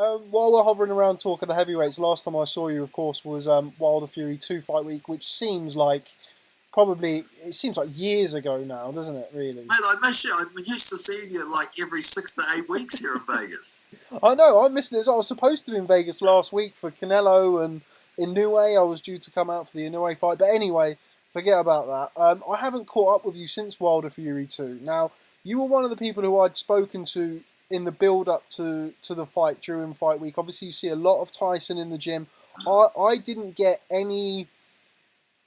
While we're hovering around talk of the heavyweights, last time I saw you, of course, was Wilder Fury 2 fight week, which seems like years ago now, doesn't it? Really. Mate, I miss you. I'm used to seeing you like every 6 to 8 weeks here in Vegas. I know. I'm missing it. I was supposed to be in Vegas last week for Canelo and Inoue. I was due to come out for the Inoue fight, but anyway, forget about that. I haven't caught up with you since Wilder Fury 2. Now, you were one of the people who I'd spoken to in the build up to the fight during fight week. Obviously, you see a lot of Tyson in the gym. I didn't get any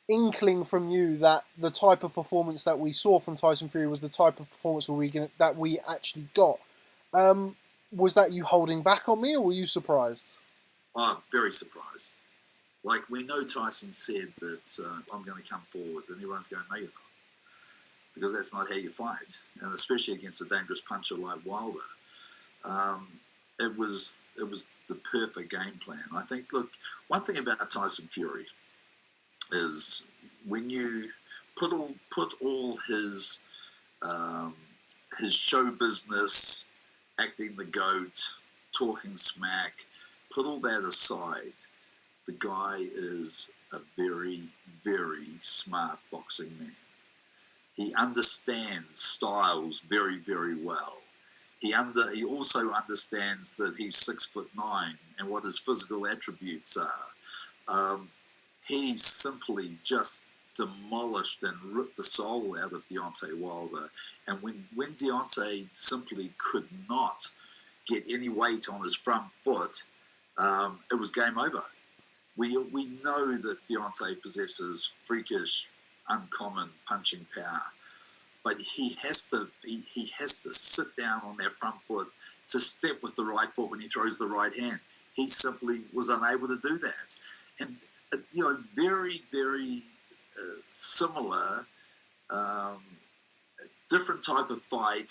inkling from you that the type of performance that we saw from Tyson Fury was the type of performance that we actually got. Was that you holding back on me, or were you surprised? Oh, very surprised. Like, we know Tyson said that I'm going to come forward, and everyone's going, no, you're not. Because that's not how you fight. And especially against a dangerous puncher like Wilder. It was the perfect game plan. I think, look, one thing about Tyson Fury is when you put all his show business, acting the goat, talking smack, put all that aside, the guy is a very, very smart boxing man. He understands styles very, very well. He also understands that he's 6'9" and what his physical attributes are. He simply just demolished and ripped the soul out of Deontay Wilder. And when Deontay simply could not get any weight on his front foot, it was game over. We know that Deontay possesses freakish, uncommon punching power, but he has to sit down on that front foot to step with the right foot when he throws the right hand. He simply was unable to do that, and very, very similar, different type of fight,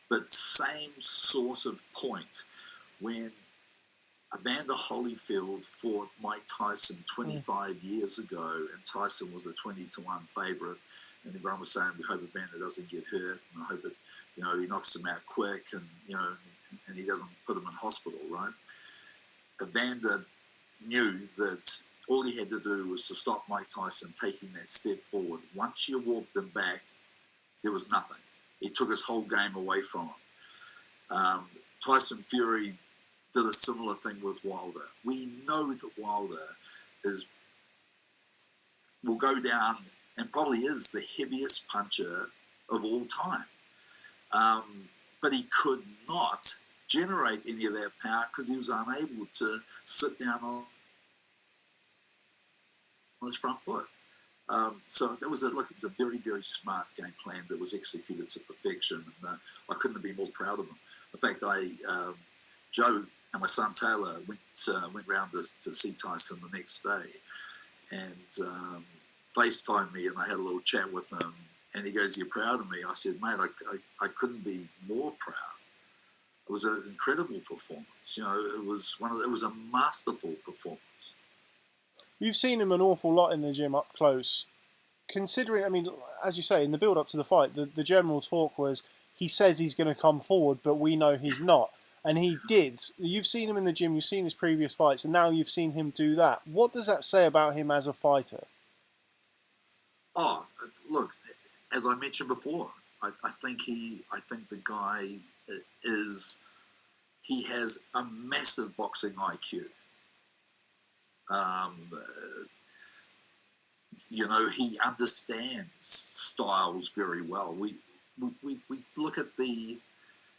but same sort of point when Evander Holyfield fought Mike Tyson 25 years ago, and Tyson was a 20-1 favourite, and everyone was saying, we hope Evander doesn't get hurt, and I hope it, he knocks him out quick, and and he doesn't put him in hospital, right? Evander knew that all he had to do was to stop Mike Tyson taking that step forward. Once you walked him back, there was nothing. He took his whole game away from him. Tyson Fury did a similar thing with Wilder. We know that Wilder will go down and probably is the heaviest puncher of all time. But he could not generate any of that power because he was unable to sit down on his front foot. So it was a very, very smart game plan that was executed to perfection, and I couldn't have been more proud of him. In fact, Joe and my son Taylor went round to see Tyson the next day, and FaceTimed me, and I had a little chat with him. And he goes, "You're proud of me?" I said, "Mate, I couldn't be more proud." It was an incredible performance. It was a masterful performance. You've seen him an awful lot in the gym up close. Considering, I mean, as you say, in the build-up to the fight, the general talk was he says he's going to come forward, but we know he's not. And he did. You've seen him in the gym, you've seen his previous fights, and now you've seen him do that. What does that say about him as a fighter? Oh, look, as I mentioned before, I think the guy he has a massive boxing IQ. He understands styles very well. We look at the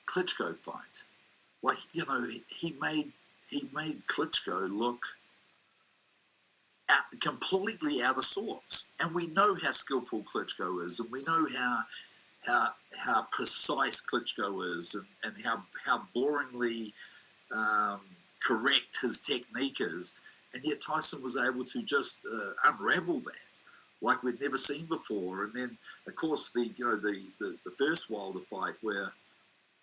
Klitschko fight. Like, he made Klitschko look completely out of sorts. And we know how skillful Klitschko is, and we know how precise Klitschko is, and how boringly correct his technique is. And yet Tyson was able to just unravel that like we'd never seen before. And then, of course, the first Wilder fight where,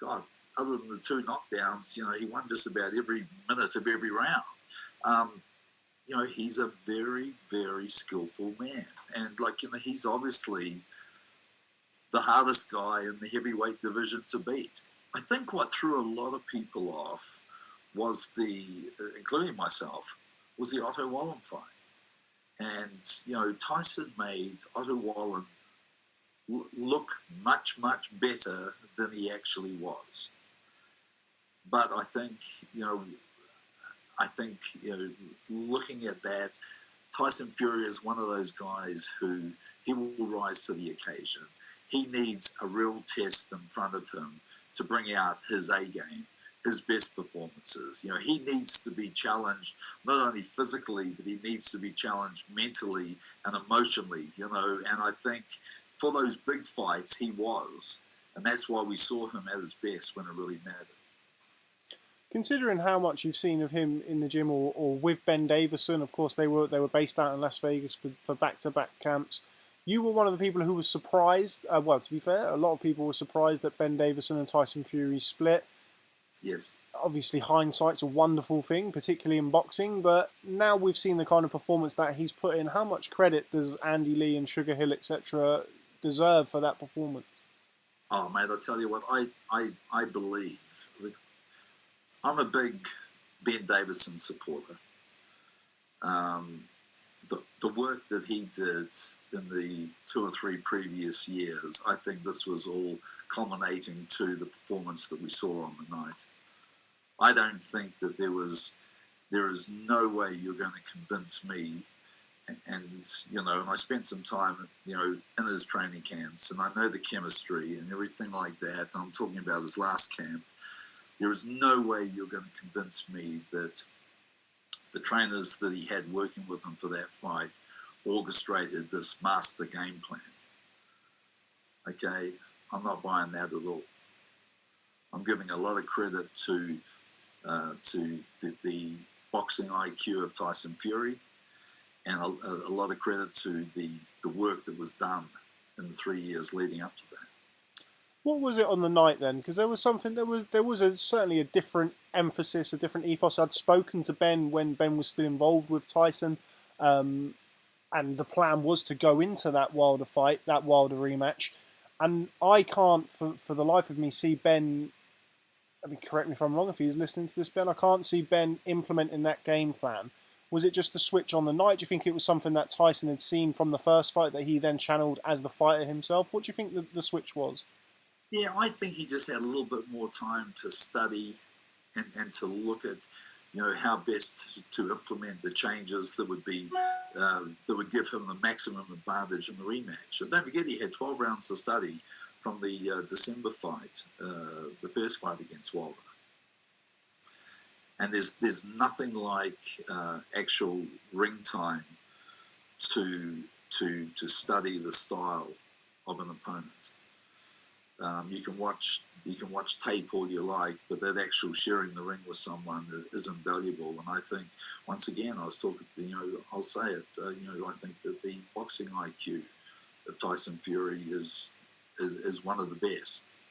God, other than the 2 knockdowns, he won just about every minute of every round. He's a very, very skillful man. And, he's obviously the hardest guy in the heavyweight division to beat. I think what threw a lot of people off was including myself, was the Otto Wallen fight. And, Tyson made Otto Wallen look much, much better than he actually was. But I think, looking at that, Tyson Fury is one of those guys who he will rise to the occasion. He needs a real test in front of him to bring out his A game, his best performances. He needs to be challenged not only physically, but he needs to be challenged mentally and emotionally, and I think for those big fights he was, and that's why we saw him at his best when it really mattered. Considering how much you've seen of him in the gym or with Ben Davison, of course they were based out in Las Vegas for back-to-back camps. You were one of the people who was surprised. Well, to be fair, a lot of people were surprised that Ben Davison and Tyson Fury split. Yes. Obviously, hindsight's a wonderful thing, particularly in boxing. But now we've seen the kind of performance that he's put in. How much credit does Andy Lee and Sugar Hill, etc., deserve for that performance? Oh, mate, I tell you what, I believe. I'm a big Ben Davison supporter. The work that he did in the 2 or 3 previous years, I think this was all culminating to the performance that we saw on the night. I don't think that there is no way you're going to convince me, and I spent some time, in his training camps, and I know the chemistry and everything like that, and I'm talking about his last camp. There is no way you're going to convince me that the trainers that he had working with him for that fight orchestrated this master game plan. Okay, I'm not buying that at all. I'm giving a lot of credit to the boxing IQ of Tyson Fury, and a lot of credit to the work that was done in the 3 years leading up to that. What was it on the night then? Because there was certainly a different emphasis, a different ethos. I'd spoken to Ben when Ben was still involved with Tyson, and the plan was to go into that Wilder fight, that Wilder rematch. And I can't, for the life of me, see Ben. I mean, correct me if I'm wrong. If he's listening to this, Ben, I can't see Ben implementing that game plan. Was it just a switch on the night? Do you think it was something that Tyson had seen from the first fight that he then channeled as the fighter himself? What do you think the switch was? Yeah, I think he just had a little bit more time to study and to look at, how best to implement the changes that would be that would give him the maximum advantage in the rematch. And don't forget, he had 12 rounds to study from the December fight, the first fight against Wilder. And there's nothing like actual ring time to study the style of an opponent. You can watch tape all you like, but that actual sharing the ring with someone is invaluable. And I think, once again, I was talking, I'll say it, I think that the boxing IQ of Tyson Fury is one of the best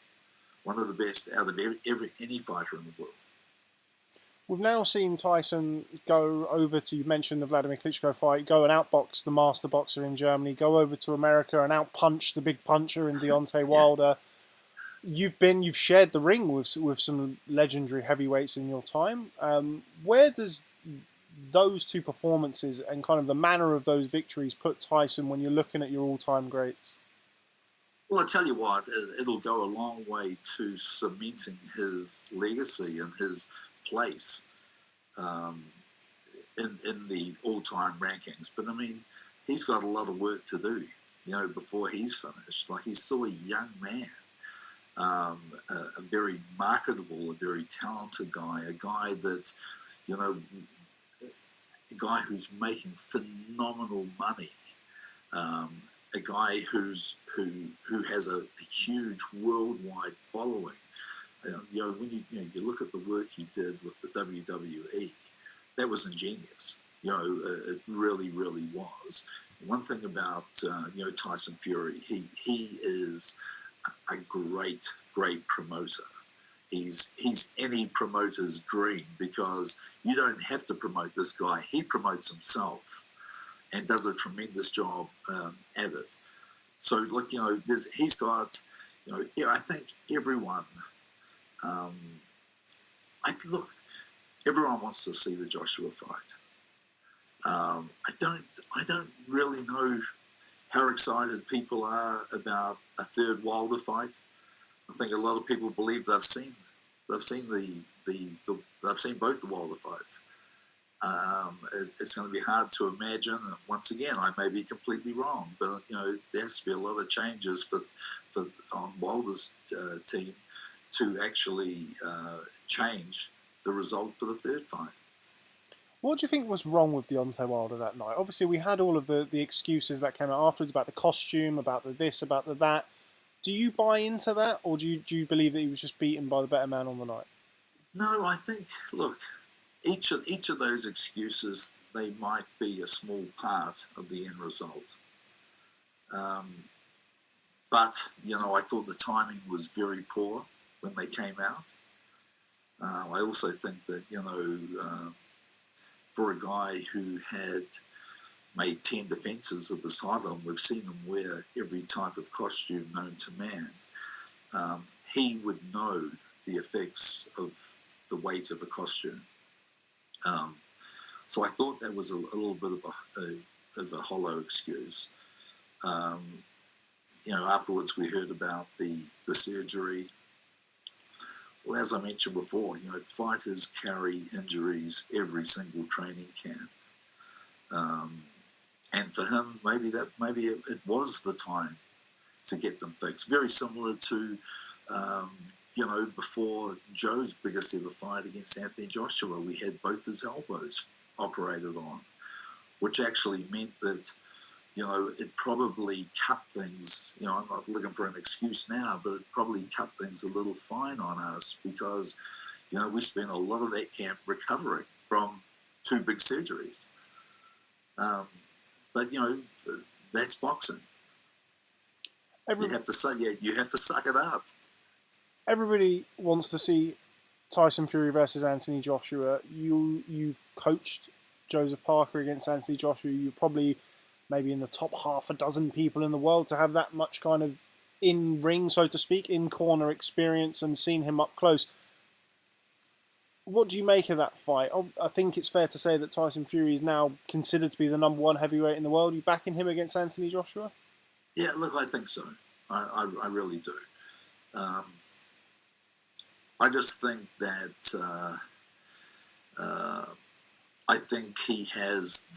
out of any fighter in the world. We've now seen Tyson go over to, you mentioned the Vladimir Klitschko fight, go and outbox the master boxer in Germany, go over to America and outpunch the big puncher in Deontay Wilder. You've shared the ring with some legendary heavyweights in your time. Where does those two performances and kind of the manner of those victories put Tyson when you're looking at your all-time greats? Well, I tell you what, it'll go a long way to cementing his legacy and his place in the all-time rankings. But I mean, he's got a lot of work to do, before he's finished. Like, he's still a young man, a very marketable, a very talented guy, a guy that, a guy who's making phenomenal money. A guy who has a huge worldwide following. When you look at the work he did with the WWE, that was ingenious. It really, really was. One thing about Tyson Fury, he is a great promoter. He's any promoter's dream, because you don't have to promote this guy. He promotes himself and does a tremendous job at it. So, look, he's got, I think everyone, everyone wants to see the Joshua fight. I don't really know how excited people are about a third Wilder fight. I think a lot of people believe they've seen both the Wilder fights. It's going to be hard to imagine. And once again, I may be completely wrong, but there has to be a lot of changes for on Wilder's team to actually change the result for the third fight. What do you think was wrong with Deontay Wilder that night? Obviously, we had all of the excuses that came out afterwards about the costume, about the this, about the that. Do you buy into that, or do you believe that he was just beaten by the better man on the night? No, I think, look, each of those excuses, they might be a small part of the end result. But I thought the timing was very poor when they came out. I also think that for a guy who had made 10 defences of his title, and we've seen him wear every type of costume known to man, he would know the effects of the weight of a costume. So I thought that was a little bit of a hollow excuse. Afterwards we heard about the surgery. Well, as I mentioned before, fighters carry injuries every single training camp. And for him, maybe it was the time to get them fixed. Very similar to, before Joe's biggest ever fight against Anthony Joshua, we had both his elbows operated on, which actually meant that, it probably cut things. I'm not looking for an excuse now, but it probably cut things a little fine on us because, we spent a lot of that camp recovering from 2 big surgeries. But that's boxing. You have to suck it up. Everybody wants to see Tyson Fury versus Anthony Joshua. You coached Joseph Parker against Anthony Joshua. You're probably maybe in the top half a dozen people in the world to have that much kind of in ring, so to speak, in corner experience and seen him up close. What do you make of that fight? I think it's fair to say that Tyson Fury is now considered to be the number 1 heavyweight in the world. Are you backing him against Anthony Joshua? Yeah, look, I think so. I really do. I just think that I think he has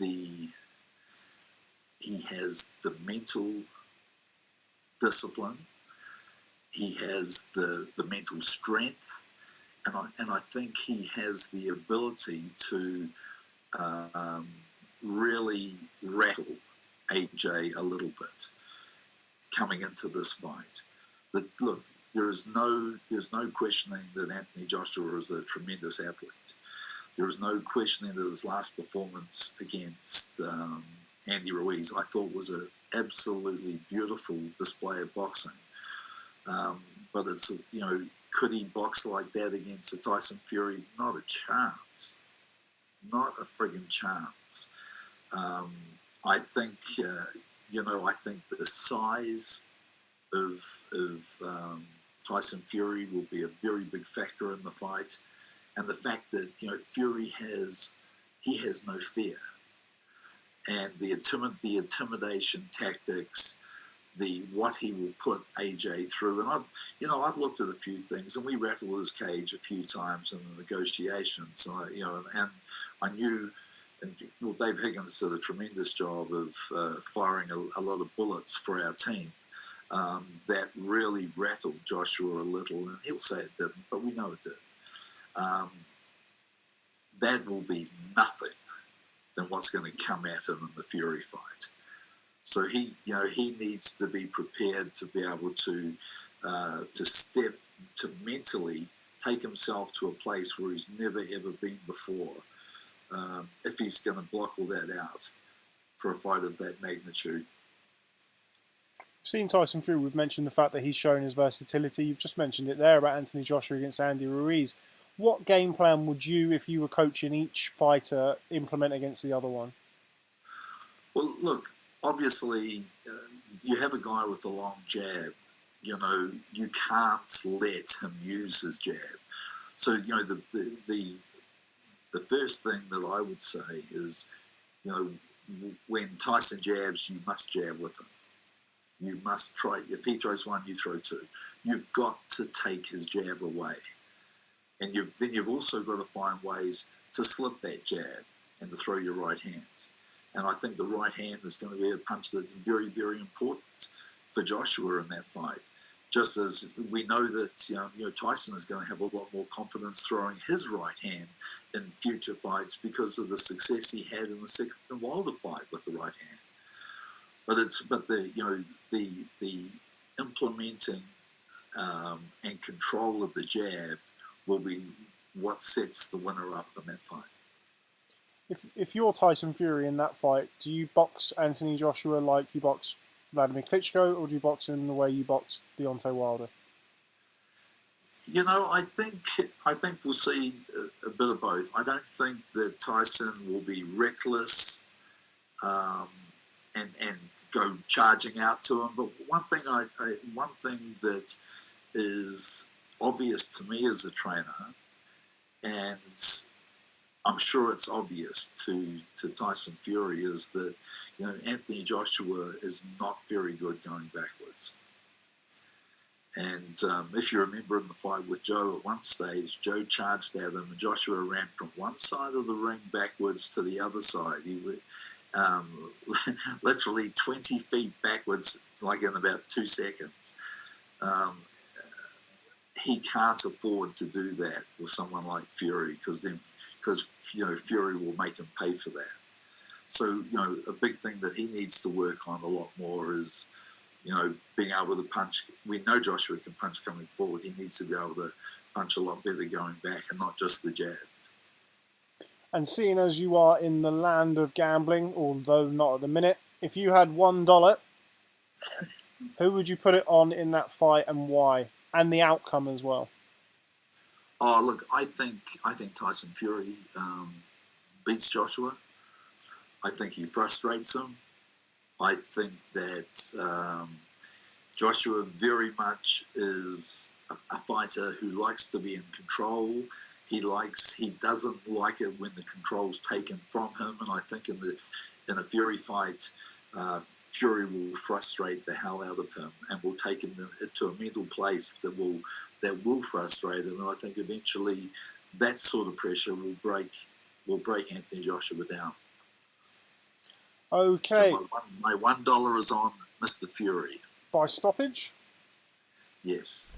the mental discipline. He has the mental strength. And I think he has the ability to really rattle AJ a little bit coming into this fight. Look, there's no questioning that Anthony Joshua is a tremendous athlete. There is no questioning that his last performance against Andy Ruiz, I thought, was an absolutely beautiful display of boxing. But it's, could he box like that against a Tyson Fury? Not a chance. Not a friggin' chance. I think, I think the size of Tyson Fury will be a very big factor in the fight. And the fact that, Fury has no fear. And the intimidation tactics, what he will put AJ through. And I've looked at a few things, and we rattled his cage a few times in the negotiations. And I knew, well, Dave Higgins did a tremendous job of firing a lot of bullets for our team that really rattled Joshua a little, and he'll say it didn't, but we know it did. That will be nothing than what's going to come at him in the Fury fight. So he needs to be prepared to be able to mentally take himself to a place where he's never ever been before. If he's going to block all that out for a fight of that magnitude. Seen Tyson Fury, we've mentioned the fact that he's shown his versatility. You've just mentioned it there about Anthony Joshua against Andy Ruiz. What game plan would you, if you were coaching each fighter, implement against the other one? Well, look, obviously, you have a guy with a long jab. You can't let him use his jab. So, the first thing that I would say is, when Tyson jabs, you must jab with him. You must try. If he throws one, you throw two. You've got to take his jab away, and then you've also got to find ways to slip that jab and to throw your right hand. And I think the right hand is going to be a punch that's very, very important for Joshua in that fight. Just as we know that Tyson is going to have a lot more confidence throwing his right hand in future fights because of the success he had in the second Wilder fight with the right hand. But the implementing and control of the jab will be what sets the winner up in that fight. If you're Tyson Fury in that fight, do you box Anthony Joshua like you box Vladimir Klitschko, or do you box him the way you boxed Deontay Wilder? I think we'll see a bit of both. I don't think that Tyson will be reckless and go charging out to him. But one thing that is obvious to me as a trainer, and I'm sure it's obvious to Tyson Fury, is that Anthony Joshua is not very good going backwards. And if you remember in the fight with Joe, at one stage, Joe charged at him, and Joshua ran from one side of the ring backwards to the other side. He literally 20 feet backwards, like in about 2 seconds. He can't afford to do that with someone like Fury, because Fury will make him pay for that. So a big thing that he needs to work on a lot more is being able to punch. We know Joshua can punch coming forward. He needs to be able to punch a lot better going back, and not just the jab. And seeing as you are in the land of gambling, although not at the minute, if you had $1, who would you put it on in that fight and why? And the outcome as well. Oh, look, I think Tyson Fury beats Joshua. I think he frustrates him. I think that Joshua very much is a fighter who likes to be in control. He doesn't like it when the control's taken from him, and I think in a Fury fight, Fury will frustrate the hell out of him and will take him to a mental place that will frustrate him. And I think eventually that sort of pressure will break Anthony Joshua down. Okay. So my $1 is on Mr. Fury. By stoppage? Yes.